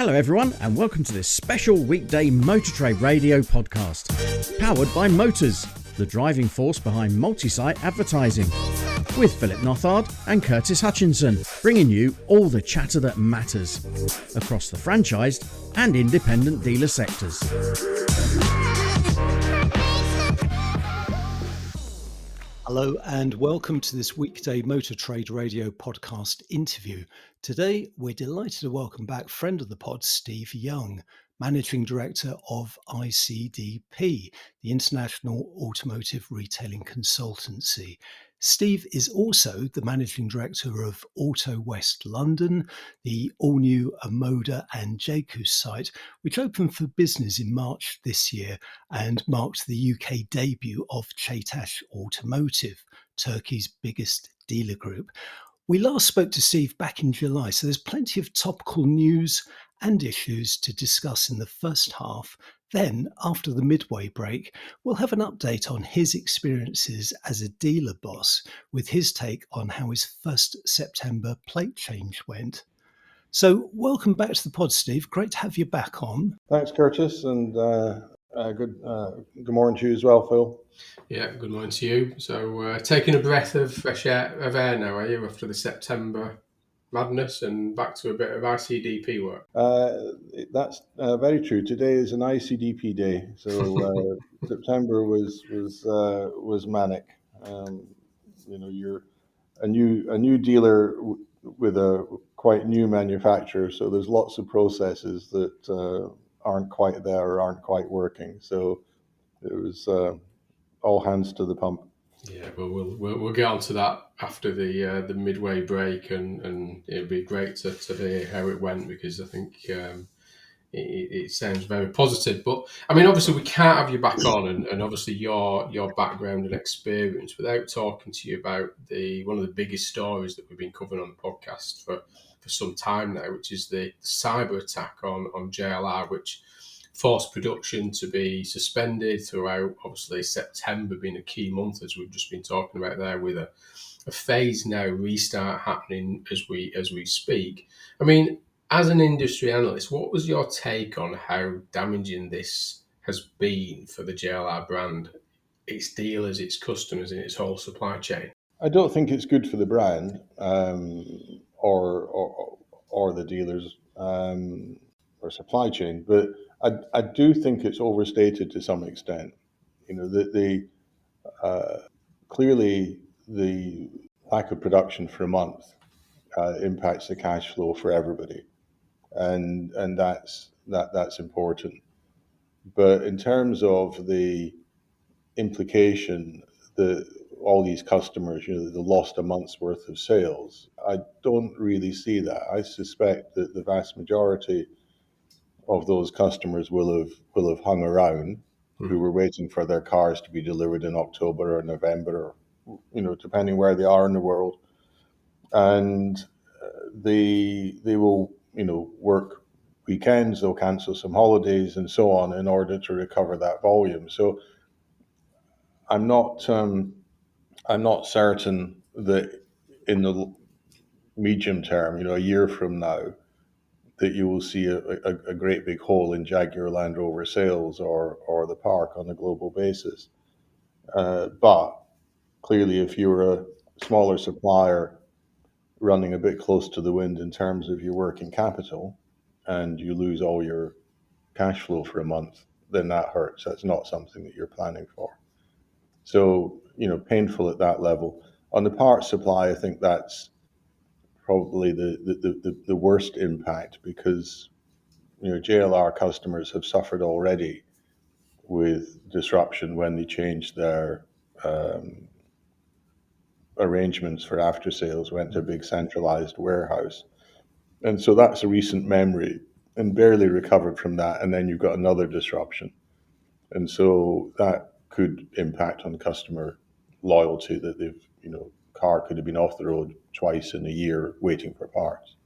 Hello everyone and welcome to this special weekday Motor Trade Radio podcast, powered by Motors, the driving force behind multi-site advertising, with Philip Nothard and Curtis Hutchinson, bringing you all the chatter that matters across the franchised and independent dealer sectors. Hello and welcome to this weekday Motor Trade Radio podcast interview. Today, we're delighted to welcome back friend of the pod, Steve Young, Managing Director of ICDP, the International Automotive Retailing Consultancy. Steve is also the Managing Director of Auto West London, the all-new Omoda and Jaecoo site, which opened for business in March this year and marked the UK debut of Chiswick Automotive, Turkey's biggest dealer group. We last spoke to Steve back in July, so there's plenty of topical news and issues to discuss in the first half. Then, after the midway break, we'll have an update on his experiences as a dealer boss with his take on how his 1st September plate change went. So welcome back to the pod, Steve. Great to have you back on. Thanks, Curtis, and good morning to you as well, Phil. Yeah, good morning to you. So taking a breath of fresh air now, are you, after the September madness and back to a bit of ICDP work? That's very true. Today is an ICDP day, so September was manic. You're a new dealer with a quite new manufacturer, so there's lots of processes that aren't quite there or aren't quite working. So it was all hands to the pump. Yeah, well, we'll get on to that after the midway break, and it'll be great to hear how it went, because I think it sounds very positive. But I mean, obviously, we can't have you back on, and obviously your background and experience without talking to you about one of the biggest stories that we've been covering on the podcast for some time now, which is the cyber attack on JLR, which forced production to be suspended throughout, obviously September being a key month, as we've just been talking about there, with a phase now restart happening as we speak. I mean, as an industry analyst, what was your take on how damaging this has been for the JLR brand, its dealers, its customers, and its whole supply chain? I don't think it's good for the brand or the dealers or supply chain, but I do think it's overstated to some extent. You know, clearly the lack of production for a month impacts the cash flow for everybody, and that's important. But in terms of the implication that all these customers, they lost a month's worth of sales, I don't really see that. I suspect that the vast majority of those customers will have hung around, who were waiting for their cars to be delivered in October or November, or depending where they are in the world, and they will work weekends, they'll cancel some holidays and so on in order to recover that volume. So I'm not certain that in the medium term, a year from now, that you will see a great big hole in Jaguar Land Rover sales or the park on a global basis. But clearly, if you're a smaller supplier running a bit close to the wind in terms of your working capital, and you lose all your cash flow for a month, then that hurts. That's not something that you're planning for. So, painful at that level. On the parts supply, I think that's probably the worst impact, because JLR customers have suffered already with disruption when they changed their arrangements for after sales, went to a big centralized warehouse, and so that's a recent memory, and barely recovered from that, and then you've got another disruption, and so that could impact on customer loyalty, that they've car could have been off the road twice in a year waiting for parts.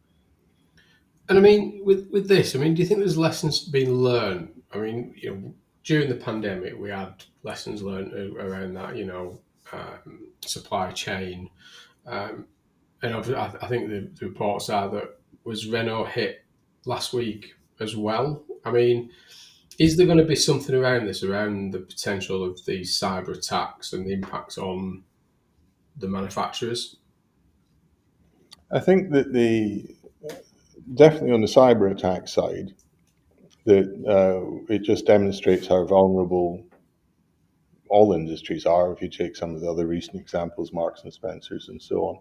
And I mean, with this, I mean, do you think there's lessons being learned? I mean, during the pandemic, we had lessons learned around that, supply chain. And I think the reports are that was Renault hit last week as well. I mean, is there going to be something around this, around the potential of these cyber attacks and the impacts on the manufacturers? I think that definitely on the cyber attack side, that it just demonstrates how vulnerable all industries are. If you take some of the other recent examples, Marks and Spencers and so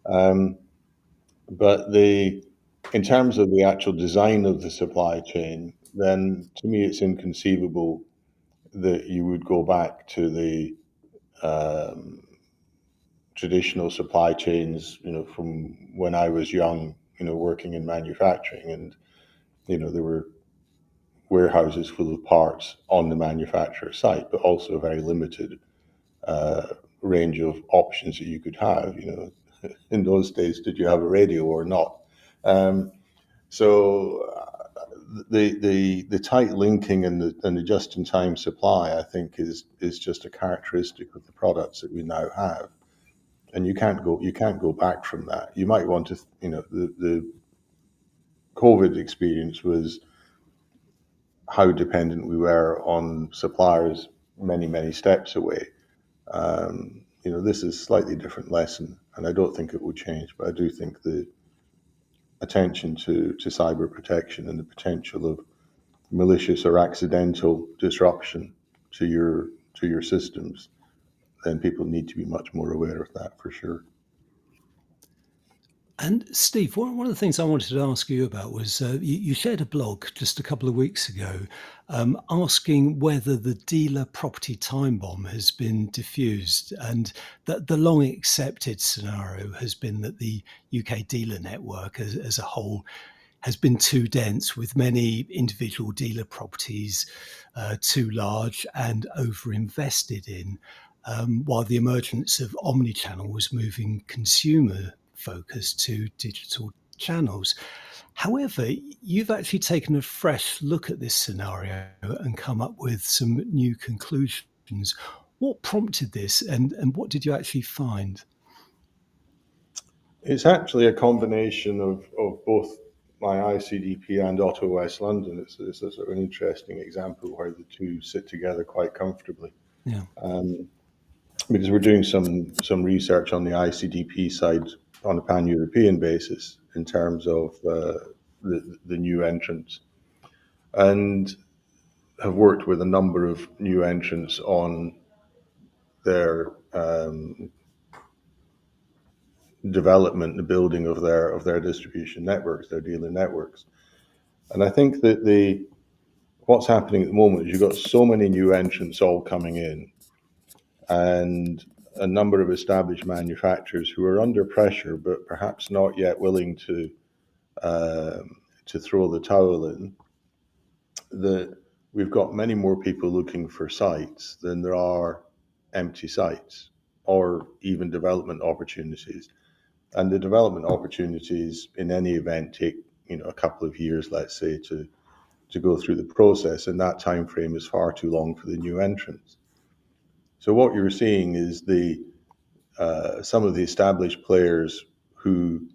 on. But in terms of the actual design of the supply chain, then to me it's inconceivable that you would go back to the um, traditional supply chains, from when I was young, working in manufacturing, and there were warehouses full of parts on the manufacturer site, but also a very limited range of options that you could have. In those days, did you have a radio or not? So the tight linking and the just in time supply, I think, is just a characteristic of the products that we now have, and you can't go back from that. You might want to, the COVID experience was how dependent we were on suppliers many steps away. This is a slightly different lesson, and I don't think it will change. But I do think the attention to cyber protection and the potential of malicious or accidental disruption to your systems, then people need to be much more aware of that for sure. And Steve, one of the things I wanted to ask you about was you shared a blog just a couple of weeks ago asking whether the dealer property time bomb has been diffused, and that the long accepted scenario has been that the UK dealer network as a whole has been too dense, with many individual dealer properties too large and over-invested in, while the emergence of omnichannel was moving consumer focus to digital channels. However, you've actually taken a fresh look at this scenario and come up with some new conclusions. What prompted this, and what did you actually find? It's actually a combination of both my ICDP and Auto West London. It's a sort of an interesting example where the two sit together quite comfortably. Yeah. Because we're doing some research on the ICDP side on a pan-European basis in terms of the new entrants, and have worked with a number of new entrants on their development, the building of their distribution networks, their dealer networks. And I think that what's happening at the moment is you've got so many new entrants all coming in, and a number of established manufacturers who are under pressure, but perhaps not yet willing to throw the towel in. That we've got many more people looking for sites than there are empty sites or even development opportunities. And the development opportunities, in any event, take a couple of years, let's say, to go through the process, and that time frame is far too long for the new entrants. So what you're seeing is some of the established players who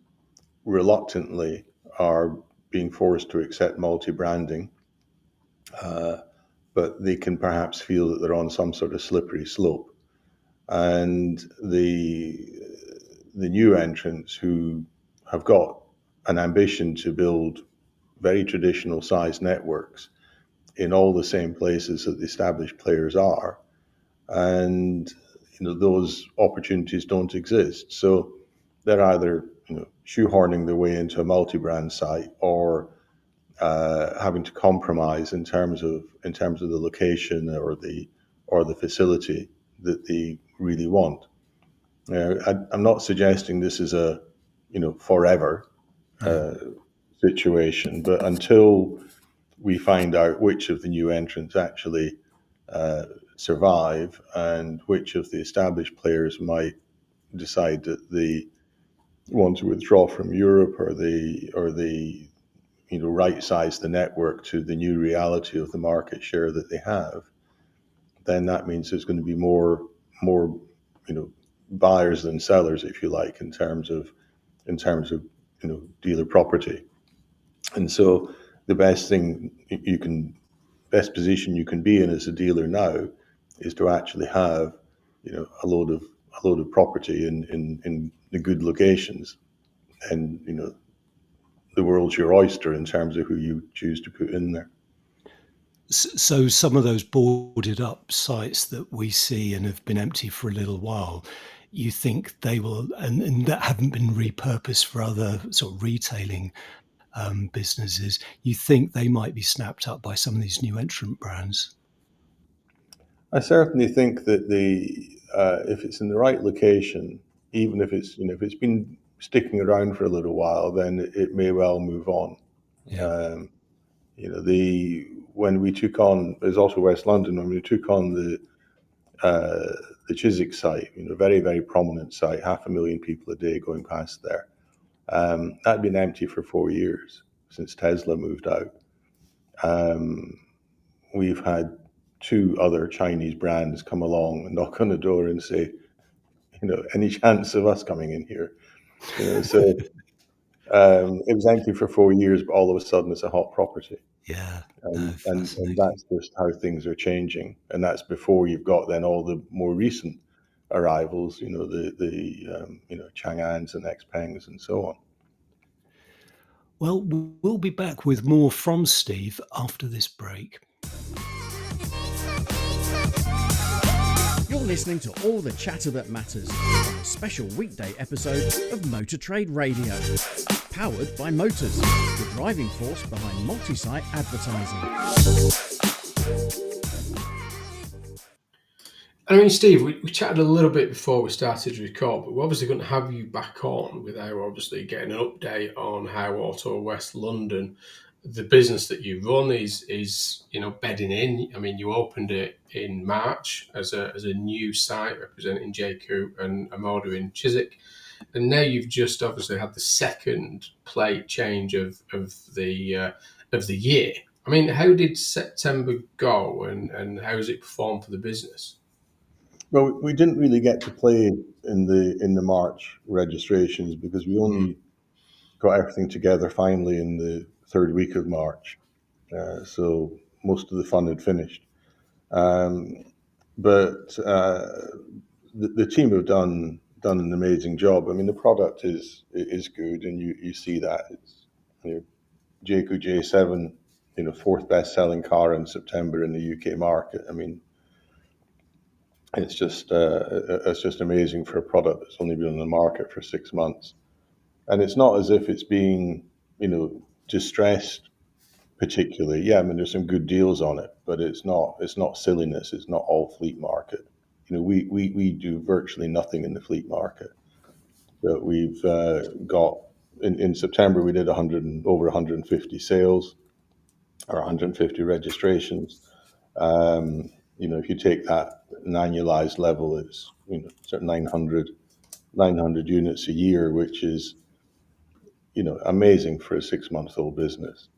reluctantly are being forced to accept multi-branding, but they can perhaps feel that they're on some sort of slippery slope. And the new entrants who have got an ambition to build very traditional size networks in all the same places that the established players are, and those opportunities don't exist. So they're either shoehorning their way into a multi-brand site, or having to compromise in terms of the location or the facility that they really want. I'm not suggesting this is a forever situation, but until we find out which of the new entrants actually survive and which of the established players might decide that they want to withdraw from Europe, or they right size the network to the new reality of the market share that they have, then that means there's going to be more buyers than sellers, if you like, in terms of dealer property. And so the best position you can be in as a dealer now is to actually have, a load of property in the good locations, and the world's your oyster in terms of who you choose to put in there. So some of those boarded up sites that we see and have been empty for a little while, you think they will, and that haven't been repurposed for other sort of retailing businesses, you think they might be snapped up by some of these new entrant brands? I certainly think that if it's in the right location, even if it's been sticking around for a little while, then it may well move on. Yeah. When we took on, there's also West London, when we took on the Chiswick site, very, very prominent site, 500,000 people a day going past there. That'd been empty for 4 years since Tesla moved out. We've had 2 other Chinese brands come along and knock on the door and say, any chance of us coming in here? So it was empty for 4 years, but all of a sudden it's a hot property. Yeah. And Fascinating. that's just how things are changing. And that's before you've got then all the more recent arrivals, the Chang'ans and Xpengs and so on. Well, we'll be back with more from Steve after this break. You're listening to All the Chatter That Matters, a special weekday episode of Motor Trade Radio, powered by Motors, the driving force behind multi-site advertising. I mean, Steve, we chatted a little bit before we started to record, but we're obviously going to have you back on without obviously getting an update on how Auto West London, the business that you run, is bedding in. I mean, you opened it in March as a new site representing Jaecoo and Omoda in Chiswick, and now you've just obviously had the second plate change of the year. I mean, how did September go, and how has it performed for the business? Well, we didn't really get to play in the March registrations because we only got everything together finally in the third week of March. So most of the fun had finished. But the team have done an amazing job. I mean, the product is good, and you see that. It's Jaecoo J7, fourth best-selling car in September in the UK market. I mean, it's just amazing for a product that's only been on the market for 6 months. And it's not as if it's being, distressed particularly. Yeah, I mean, there's some good deals on it, but it's not silliness. It's not all fleet market. We do virtually nothing in the fleet market. But we've got in September we did over 150 sales or 150 registrations. If you take that an annualized level, it's sort of 900 units a year, which is amazing for a 6-month-old business.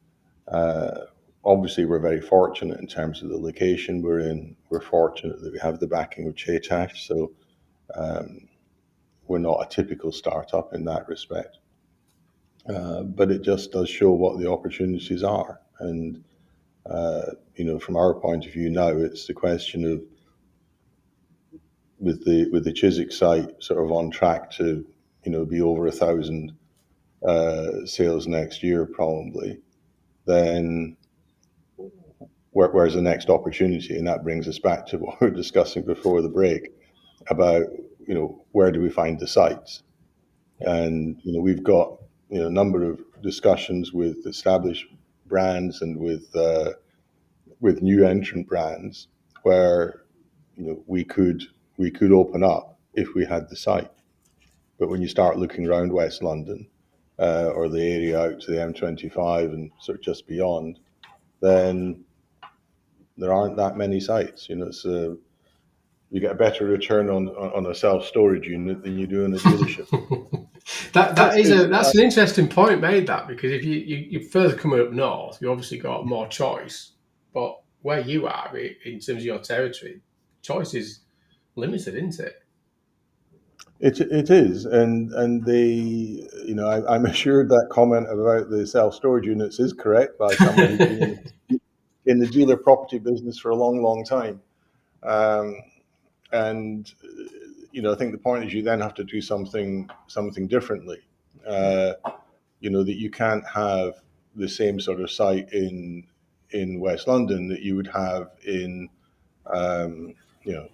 Obviously, we're very fortunate in terms of the location we're in. We're fortunate that we have the backing of Cheetash, so we're not a typical startup in that respect. But it just does show what the opportunities are. And, from our point of view now, it's the question of, with the Chiswick site sort of on track to, be over 1,000 sales next year probably, then where's the next opportunity? And that brings us back to what we were discussing before the break about, where do we find the sites? And, we've got, a number of discussions with established brands and with new entrant brands where, we could open up if we had the site. But when you start looking around West London or the area out to the M25 and sort of just beyond, then there aren't that many sites. You get a better return on a self-storage unit than you do in a dealership. That's an interesting point made, that, because if you further coming up north, you obviously got more choice, but where you are in terms of your territory, choice is limited, isn't it? It is, and they, I'm assured that comment about the self-storage units is correct by somebody who's been in the dealer property business for a long, long time. And I think the point is you then have to do something differently. That you can't have the same sort of site in West London that you would have in,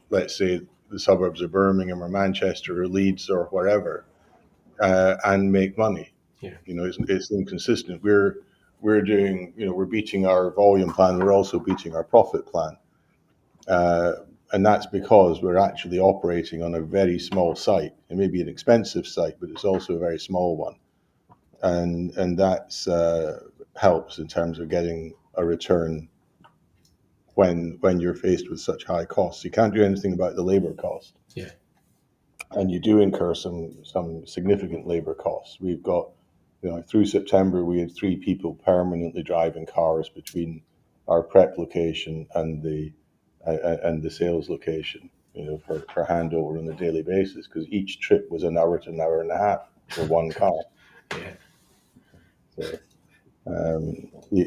let's say the suburbs of Birmingham or Manchester or Leeds or wherever, and make money. Yeah. It's inconsistent. We're doing, we're beating our volume plan. We're also beating our profit plan. And that's because we're actually operating on a very small site. It may be an expensive site, but it's also a very small one. And that's helps in terms of getting a return when you're faced with such high costs. You can't do anything about the labor cost. Yeah. And you do incur some significant labor costs. We've got, through September, we had 3 people permanently driving cars between our prep location and the sales location, for handover on a daily basis, because each trip was an hour to an hour and a half for one car. Yeah.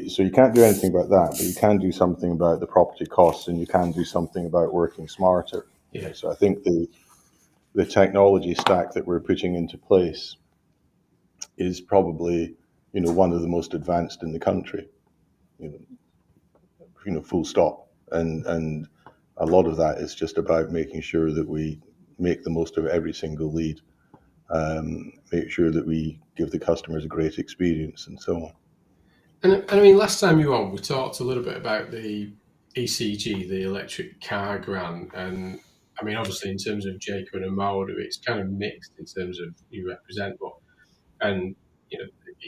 So you can't do anything about that, but you can do something about the property costs, and you can do something about working smarter. Yeah. So I think the technology stack that we're putting into place is probably, one of the most advanced in the country, full stop. And a lot of that is just about making sure that we make the most of every single lead, make sure that we give the customers a great experience and so on. And I mean, last time you were on, we talked a little bit about the ECG, the electric car grant, and I mean, obviously in terms of Jaecoo and Omoda, it's kind of mixed in terms of who you represent, and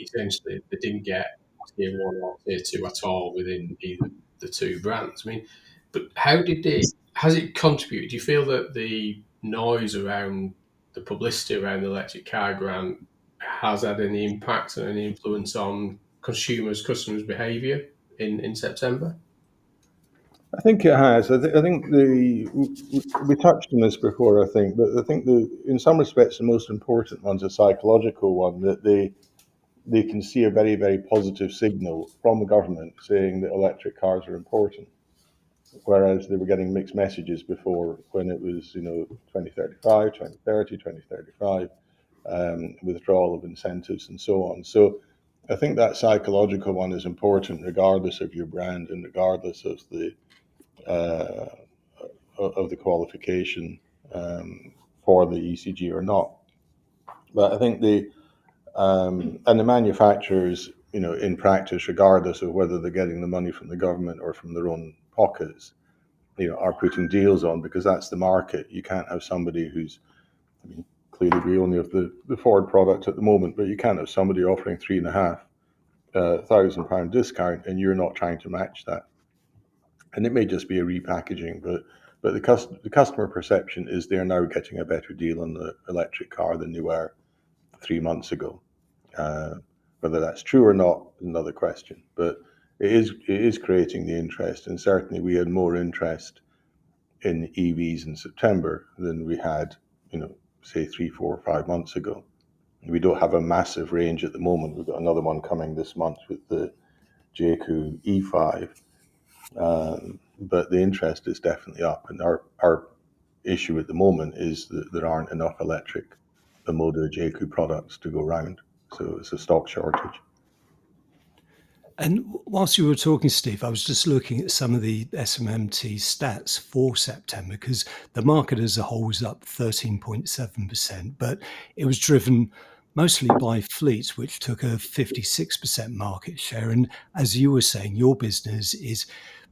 essentially they didn't get tier 1 or tier 2 at all within either the 2 brands. I mean, but has it contributed? Do you feel that the noise around the publicity around the electric car grant has had any impact and any influence on customers' behaviour in September? I think it has. I think we touched on this before, I think, but I think in some respects the most important one's a psychological one, that they can see a very, very positive signal from the government saying that electric cars are important, whereas they were getting mixed messages before when it was, 2035, 2030, 2035, withdrawal of incentives and so on. So I think that psychological one is important regardless of your brand and regardless of the qualification for the ECG or not. But I think and the manufacturers, in practice, regardless of whether they're getting the money from the government or from their own pockets, are putting deals on, because that's the market. You can't have somebody who's, clearly we only have the Ford product at the moment, but you can't have somebody offering £3,500 discount and you're not trying to match that. And it may just be a repackaging, but the customer perception is they're now getting a better deal on the electric car than they were 3 months ago. Whether that's true or not is another question, but it is creating the interest, and certainly we had more interest in EVs in September than we had, say 3, 4, 5 months ago. We don't have a massive range at the moment. We've got another one coming this month with the Jaecoo E5, but the interest is definitely up, and our issue at the moment is that there aren't enough electric Omoda Jaecoo products to go round, so it's a stock shortage. And whilst you were talking, Steve, I was just looking at some of the SMMT stats for September, because the market as a whole was up 13.7%, but it was driven mostly by fleets, which took a 56% market share. And as you were saying, your business is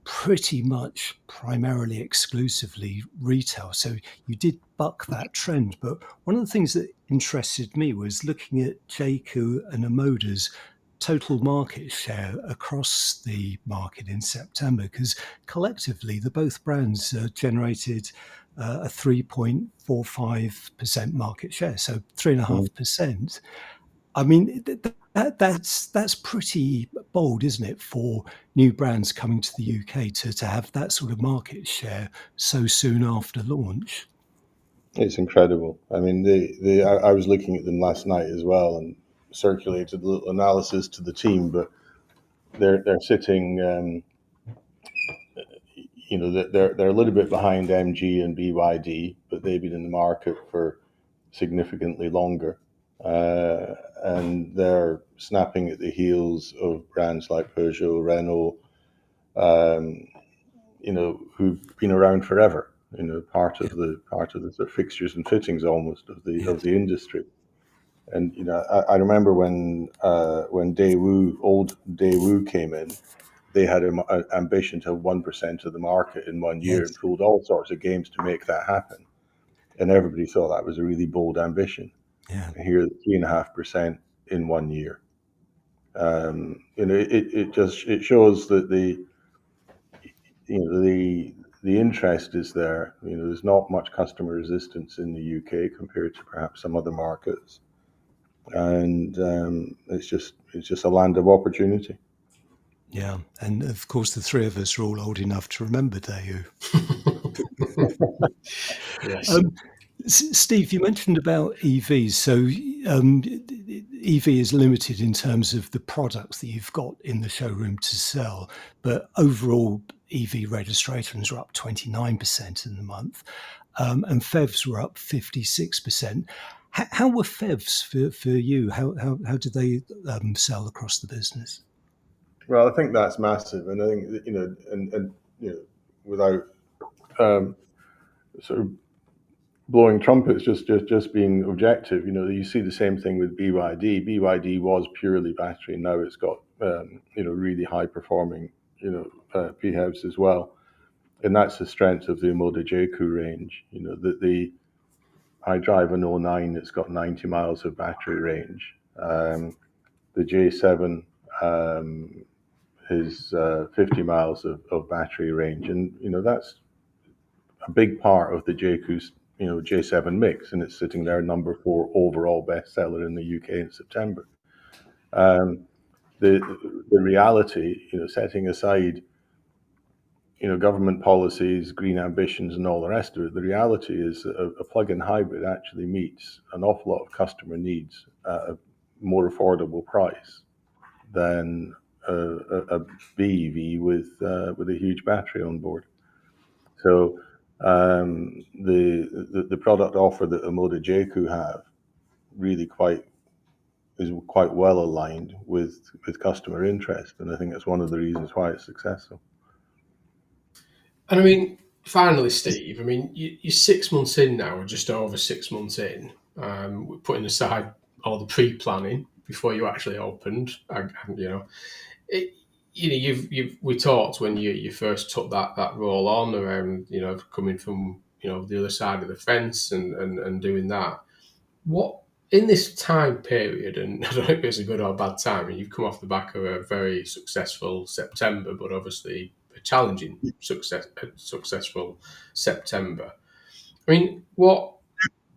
pretty much primarily exclusively retail. So you did buck that trend. But one of the things that interested me was looking at Jaecoo and Omoda's total market share across the market in September, because collectively the both brands generated a 3.45% market share, so 3.5%. I mean, that's pretty bold, isn't it, for new brands coming to the UK to have that sort of market share so soon after launch? It's incredible. I mean, I was looking at them last night as well and circulated a little analysis to the team, but they're sitting, they're a little bit behind MG and BYD, but they've been in the market for significantly longer, and they're snapping at the heels of brands like Peugeot, Renault, um, who've been around forever. Part of the sort of fixtures and fittings almost of the industry. And I remember when old Daewoo came in, they had an ambition to have 1% of the market in one year Yes. and pulled all sorts of games to make that happen. And everybody thought that was a really bold ambition. Yeah. And here, 3.5% in 1 year. It shows that the interest is there. There's not much customer resistance in the UK compared to perhaps some other markets, and it's just a land of opportunity. Yeah. And of course, the three of us are all old enough to remember Daewoo. Yes. Steve, you mentioned about EVs. So EV is limited in terms of the products that you've got in the showroom to sell, but overall EV registrations are up 29% in the month, and FEVs were up 56%. How were FEVs for you? How did they sell across the business? Well, I think that's massive, and I think and without sort of blowing trumpets, just being objective, you see the same thing with BYD. BYD was purely battery, now it's got really high performing PHEVs as well, and that's the strength of the Omoda and Jaecoo range. I drive an '09 that's got 90 miles of battery range. The J7 is 50 miles of battery range, and that's a big part of the Jaecoo's J7 mix, and it's sitting there number 4 overall bestseller in the UK in September. The reality, setting aside government policies, green ambitions, and all the rest of it, the reality is a plug-in hybrid actually meets an awful lot of customer needs at a more affordable price than a BEV with a huge battery on board. So the product offer that Omoda and Jaecoo have really is quite well aligned with customer interest, and I think that's one of the reasons why it's successful. And I mean, finally, Steve, I mean, you're 6 months in now, or just over 6 months in. We're putting aside all the pre-planning before you actually opened. We talked when you first took that role on around coming from the other side of the fence and doing that. What in this time period, and I don't know if it's a good or bad time, and you've come off the back of a very successful September, but obviously a challenging successful September. I mean, what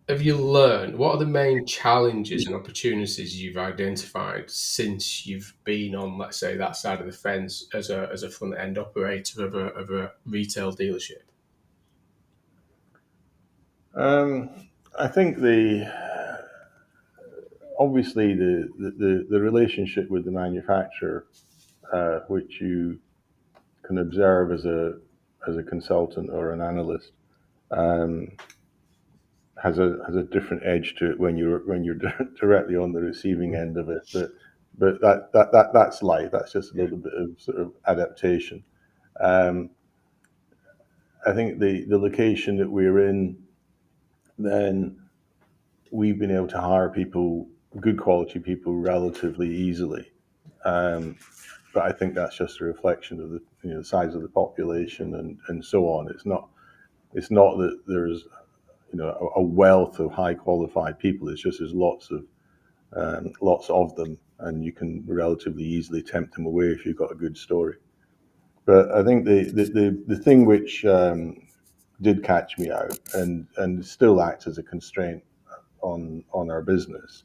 have you learned? What are the main challenges and opportunities you've identified since you've been on, let's say, that side of the fence as a front end operator of a retail dealership? I think obviously the relationship with the manufacturer, which you can observe as a consultant or an analyst, has a different edge to it when you're directly on the receiving end of it. But that's life. That's just a little bit of sort of adaptation. I think the location that we're in, then we've been able to hire people, good quality people, relatively easily. But I think that's just a reflection of the size of the population and so on. It's not that there's a wealth of high qualified people. It's just there's lots of them, and you can relatively easily tempt them away if you've got a good story. But I think the thing which did catch me out and still acts as a constraint on our business,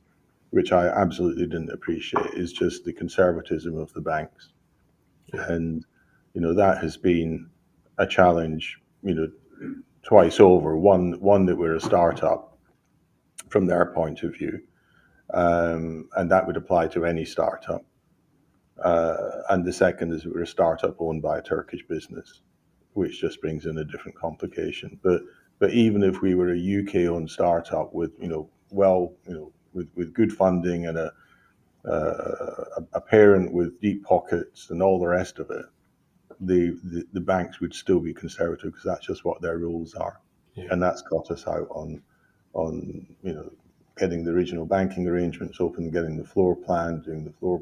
which I absolutely didn't appreciate, is just the conservatism of the banks. And that has been a challenge twice over. One that we're a startup from their point of view, and that would apply to any startup. And the second is we're a startup owned by a Turkish business, which just brings in a different complication. But even if we were a UK owned startup with with good funding and a parent with deep pockets and all the rest of it, the banks would still be conservative because that's just what their rules are. Yeah. And that's got us out on getting the original banking arrangements open, getting the floor plan, doing the floor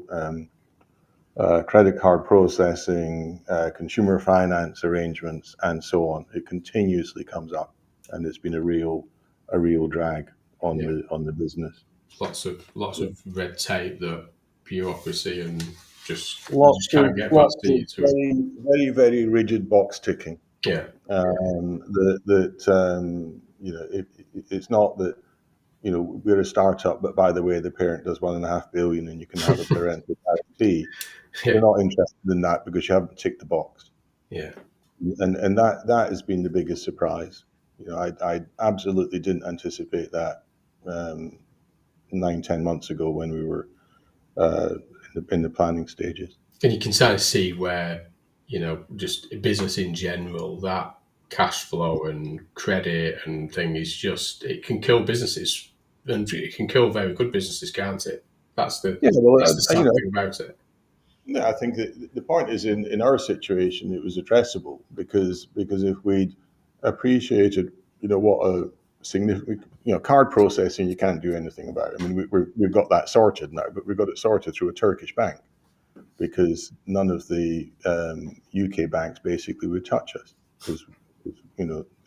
credit card processing, consumer finance arrangements, and so on. It continuously comes up, and it's been a real drag on the business. Lots of red tape, that bureaucracy, and just Lots can't get past it. Very, very rigid box ticking. Yeah. It's not that we're a startup, but by the way, the parent does 1.5 billion, and you can have a parental guarantee. Yeah. You're not interested in that because you haven't ticked the box. Yeah. And that has been the biggest surprise. I absolutely didn't anticipate that 9-10 months ago when we were in the planning stages. And you can kind of see where, just business in general, that cash flow and credit and thing is just, it can kill businesses, and it can kill very good businesses, can't it? That's the sad thing about it. Yeah, I think that the point is in our situation, it was addressable because if we'd appreciated, what a significant, card processing, you can't do anything about it. I mean, we've got that sorted now, but we've got it sorted through a Turkish bank because none of the UK banks basically would touch us because,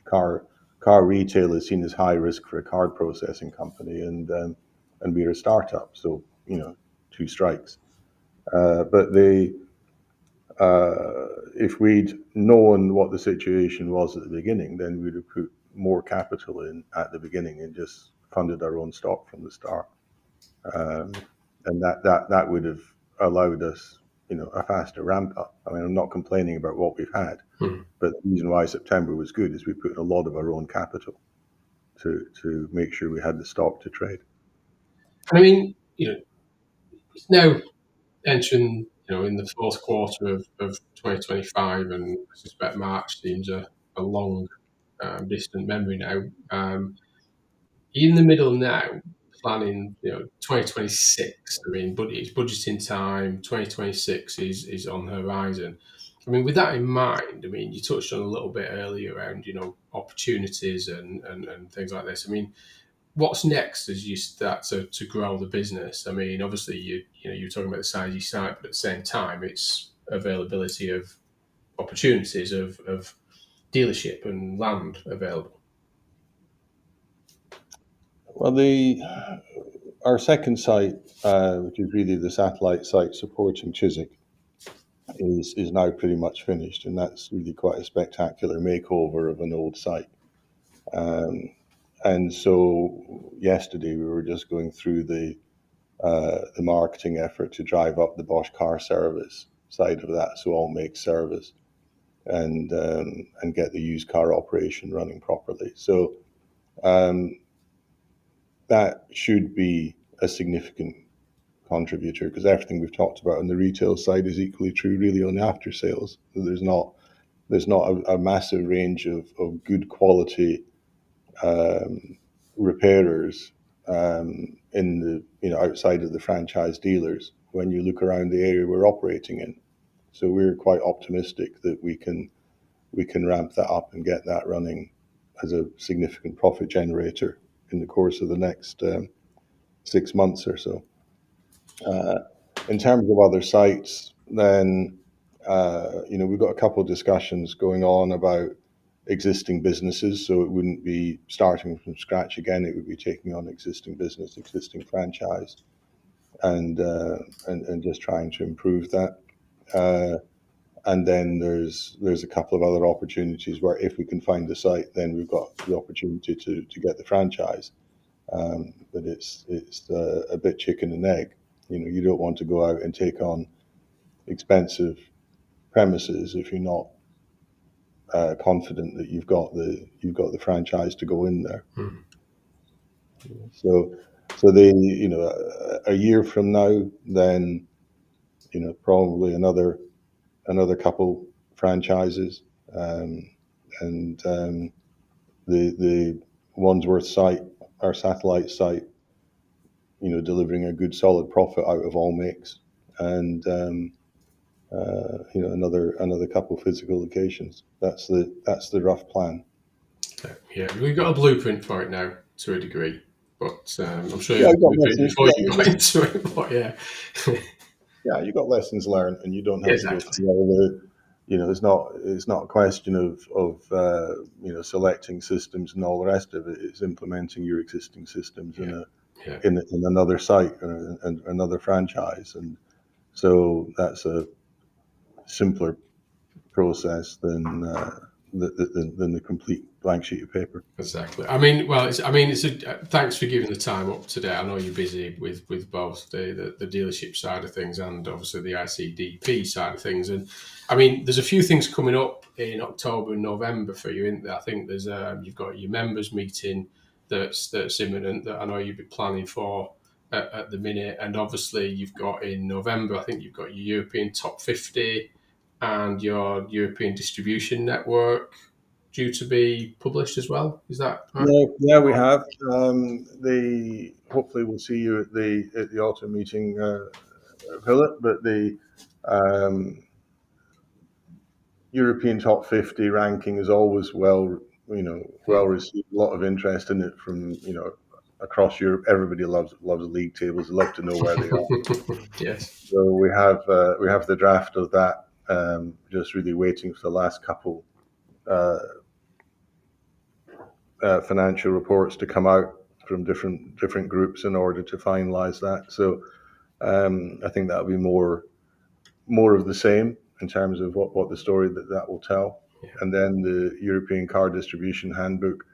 car retail is seen as high risk for a card processing company, and we're a startup, so two strikes. But if we'd known what the situation was at the beginning, then we'd have put more capital in at the beginning and just funded our own stock from the start, and that would have allowed us, a faster ramp up. I mean, I'm not complaining about what we've had, but the reason why September was good is we put in a lot of our own capital to make sure we had the stock to trade. I mean, it's now entering, in the fourth quarter of 2025, and I suspect March seems a long, distant memory now. In the middle now, planning, 2026. I mean, it's budgeting time. 2026 is on the horizon. I mean, with that in mind, I mean, you touched on a little bit earlier around, opportunities and things like this. I mean, what's next as you start to grow the business? I mean, obviously, you're talking about the size of your site, but at the same time, it's availability of opportunities of dealership and land available. Well, our second site, which is really the satellite site supporting Chiswick, is now pretty much finished, and that's really quite a spectacular makeover of an old site. And so yesterday we were just going through the marketing effort to drive up the Bosch car service side of that, so all make service, and get the used car operation running properly. So that should be a significant contributor, because everything we've talked about on the retail side is equally true really on the after sales. So there's not a massive range of good quality repairers in the outside of the franchise dealers when you look around the area we're operating in. So we're quite optimistic that we can ramp that up and get that running as a significant profit generator in the course of the next 6 months or so. In terms of other sites, then we've got a couple of discussions going on about existing businesses, so it wouldn't be starting from scratch again. It would be taking on existing business, existing franchise, and just trying to improve that. And then there's a couple of other opportunities where if we can find the site, then we've got the opportunity to get the franchise. But it's a bit chicken and egg. You don't want to go out and take on expensive premises if you're not confident that you've got the franchise to go in there. Mm. So they, a year from now, then, probably another couple franchises, and the Wandsworth site, our satellite site, delivering a good solid profit out of all makes, and another couple physical locations. That's the rough plan. Yeah, we've got a blueprint for it now to a degree, but I'm sure Yeah, you got blueprint before you got into it. But yeah, yeah, you got lessons learned, and you don't have to go exactly. through all the. It's not a question of selecting systems and all the rest of it. It's implementing your existing systems in another site and another franchise, and so that's a simpler process than the complete blank sheet of paper. Exactly. Thanks for giving the time up today. I know you're busy with both the dealership side of things and obviously the ICDP side of things. And there's a few things coming up in October and November for you, isn't there? I think there's you've got your members meeting that's imminent that I know you've been planning for at the minute, and obviously you've got in November, I think you've got your European Top 50 and your European Distribution Network due to be published as well. Is that right? Yeah, we have. Hopefully we'll see you at the autumn meeting, Philip. But the European Top 50 ranking is always well received. A lot of interest in it from across Europe. Everybody loves league tables. They love to know where they are. Yes. So we have the draft of that. Just really waiting for the last couple financial reports to come out from different groups in order to finalize that. So I think that'll be more of the same in terms of what the story that will tell. Yeah. And then the European Car Distribution Handbook,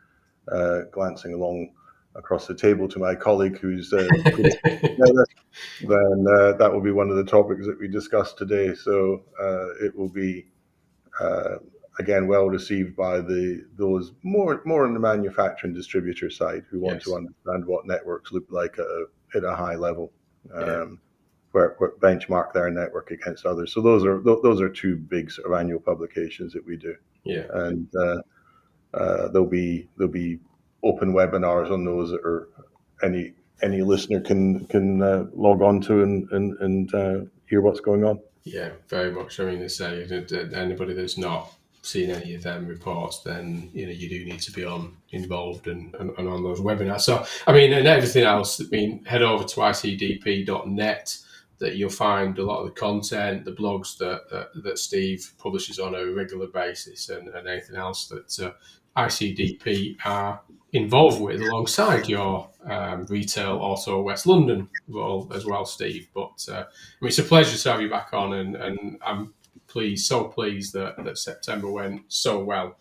glancing along across the table to my colleague who's then that will be one of the topics that we discussed today. So it will be again well received by those more on the manufacturing distributor side who want to understand what networks look like at a high level, where benchmark their network against others. So those are two big sort of annual publications that we do. Yeah. And there'll be open webinars on those that are any listener can log on to and hear what's going on. Yeah, very much. They say that anybody that's not seen any of them reports, then you do need to be involved and on those webinars. So and everything else. Head over to icdp.net. That you'll find a lot of the content, the blogs that Steve publishes on a regular basis, and anything else that ICDP are involved with alongside your retail auto West London role as well, Steve. But it's a pleasure to have you back on, and I'm so pleased that September went so well,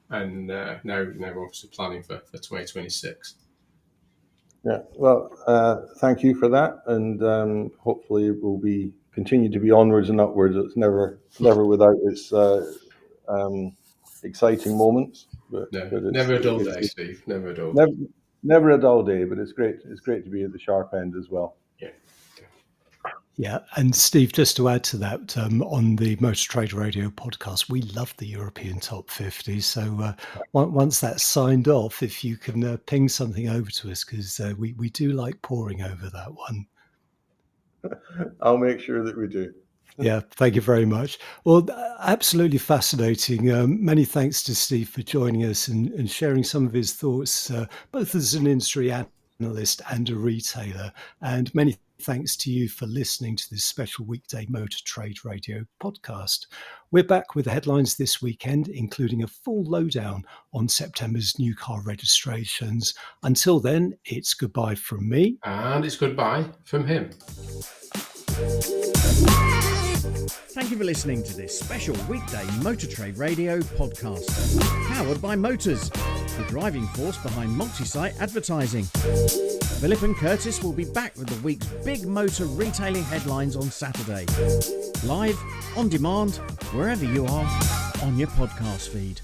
and now we're obviously planning for 2026. Yeah, well, thank you for that, and hopefully it will continue to be onwards and upwards. It's never without its exciting moments. But never a dull day, Steve. Never a dull day. Never a dull day, but it's great. It's great to be at the sharp end as well. Yeah. Yeah, and Steve, just to add to that, on the Motor Trade Radio podcast, we love the European Top 50. So once that's signed off, if you can ping something over to us, because we do like poring over that one. I'll make sure that we do. Yeah, thank you very much. Well, absolutely fascinating. Many thanks to Steve for joining us and sharing some of his thoughts, both as an industry analyst and a retailer. And many thanks to you for listening to this special weekday Motor Trade Radio podcast. We're back with the headlines this weekend, including a full lowdown on September's new car registrations. Until then, it's goodbye from me. And it's goodbye from him. Thank you for listening to this special weekday Motor Trade Radio podcast, powered by Motors, the driving force behind multi-site advertising. Philip and Curtis will be back with the week's big motor retailing headlines on Saturday. Live, on demand, wherever you are, on your podcast feed.